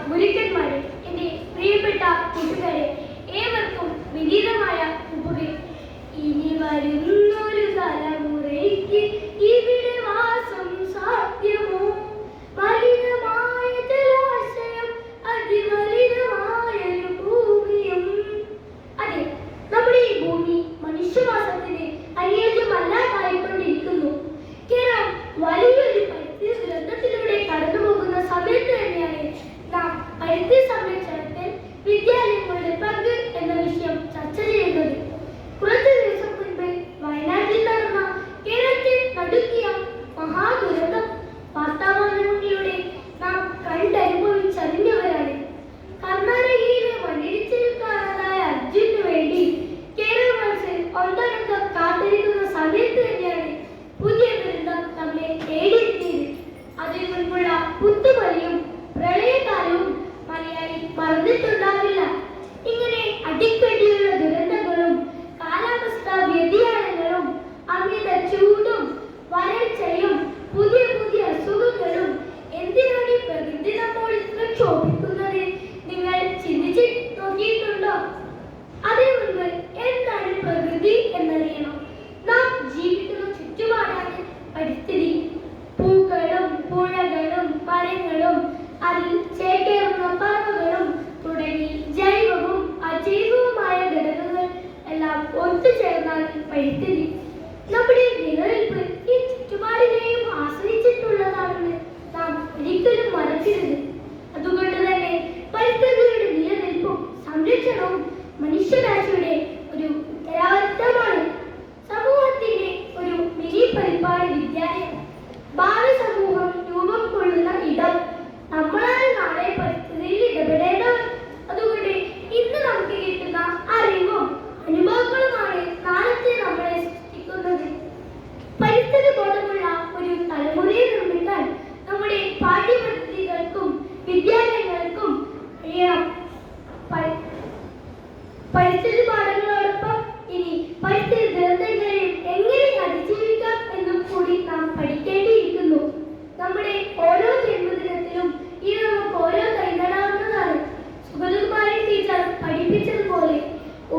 ഗുരുക്കന്മാരെ, എൻ്റെ പ്രിയപ്പെട്ട കൂട്ടുകാരെ, ഏവർക്കും വിനീതമായ ഉപകെ. ഇനി വരുന്നൊരു തലമുറയ്ക്ക് ഇവിടെ വാസം സാധ്യമോ? മലിനമായ ജലാശയം, അതിമലിനമായൊരു ഭൂമിയും. അതെ, നമ്മുടെ ഈ ഭൂമി മനുഷ്യവാസത്തിന് അനുയോജ്യമല്ലാതായിക്കൊണ്ടിരിക്കുന്നു. കേരളം വലിയൊരു പരിസ്ഥിതി ദുരന്തത്തിലൂടെ കടന്നു പോകുന്ന സമയത്ത് തന്നെയാണ് നാം പരിസ്ഥിതി സംരക്ഷണത്തിൽ വിദ്യാലയങ്ങളുടെ പങ്ക് എന്ന വിഷയം ചർച്ച ചെയ്യുന്നത്. കുറച്ചു ദിവസം മുൻപ് വയനാട്ടിൽ നടന്ന കേരളത്തെ നടുക്കിയ മഹാദുരന്തം വാർത്താമാധ്യമങ്ങളിലൂടെ നാം കണ്ടനുഭവിച്ചറിഞ്ഞവരാണ്. കർണാടകയിലെ മണ്ണിടിച്ചിൽ കാണാതായ അർജുനു വേണ്ടി കേരളവാസികൾ ഒന്നടങ്കം കാത്തിരിക്കുന്ന സമയത്ത് തന്നെയാണ് പുതിയ ദുരന്തം നമ്മെ തേടിയെത്തിയത്. അതിനു മുൻപുള്ള പുത്തുമലയും പ്രളയകാലവും മലയാളി മറന്നിട്ടുണ്ടാവില്ല. ഇങ്ങനെ അടിക്കടിയുള്ള ദുരന്തങ്ങളും കാലാവസ്ഥാ വ്യതിയാനങ്ങളും അമിത ചൂടും വരൾച്ചയും പുതിയ പുതിയ അസുഖങ്ങളും എന്തിനാണ് ഈ പ്രകൃതി നമ്മോട് ക്ഷോഭിക്കുന്നത്? നിങ്ങൾ ചിന്തിച്ച് നോക്കിയിട്ടുണ്ടോ? അതിനു മുൻപ് എന്താണ് പ്രകൃതി എന്നറിയണം. നാം ജീവിക്കുന്ന ചുറ്റുപാടാണ് പരിസ്ഥിതി. പൂക്കളും പുഴകളും മരങ്ങളും അതിൽ ചേക്കേറുന്ന പറവകളും തുടങ്ങി ജൈവവും അജൈവവുമായ ഘടകങ്ങൾ എല്ലാം ഒത്തുചേർന്നാണ് പരിസ്ഥിതി. നമ്മുടെ നിലനിൽപ്പ് ഈ ചുറ്റുപാടിനെയും ആശ്രയിച്ചിട്ടുള്ളതാണെന്ന് നാം ഒരിക്കലും മറക്കരുത്. അതുകൊണ്ട് തന്നെ പരിസ്ഥിതിയുടെ നിലനിൽപ്പും സംരക്ഷണവും മനുഷ്യരാശിയുടെ ഒരു ഉത്തരവാദിത്തമാണ്. സമൂഹത്തിന്റെ ഒരു മിനി പരിപാടി വിദ്യാലയം. ഭാവി സമൂഹം രൂപം കൊള്ളുന്ന ഇടം. നമ്മളാണ് നാളെ പരിസ്ഥിതിയിൽ ഇടപെടേണ്ടവർ. അതുകൊണ്ട് ഇന്ന് നമുക്ക് കിട്ടുന്ന അറിവും അനുഭവങ്ങളുമാണ് നാളത്തെ നമ്മളെ സൃഷ്ടിക്കുന്നത്. പരിസ്ഥിതി ബോധമുള്ള ഒരു തലമുറയെ നിർമ്മിക്കാൻ നമ്മുടെ പാഠ്യപദ്ധതികൾക്കും വിദ്യാലയങ്ങൾക്കും കഴിയണം. പരിസ്ഥിതി പാഠങ്ങളോടൊപ്പം ഇനി പരിസ്ഥിതി ദുരന്തങ്ങളെയും എങ്ങനെ അതിജീവിക്കാം എന്നും കൂടി നാം പഠിക്കേണ്ടിയിരിക്കുന്നു. നമ്മുടെ ഓരോ ജന്മദിനത്തിലും ഇത് നമുക്ക് ഓരോ തൈ നടാവുന്നതാണ്. സുഗതകുമാരി ടീച്ചർ പഠിപ്പിച്ചതുപോലെ,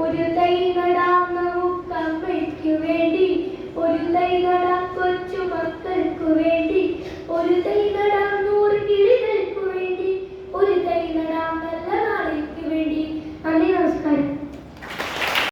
ഒരു തൈ നടാം നമുക്കമ്മയ്ക്കു വേണ്ടി, ഒരു തൈ നടാം കൊച്ചു മക്കൾക്കു വേണ്ടി, ഒരു തൈ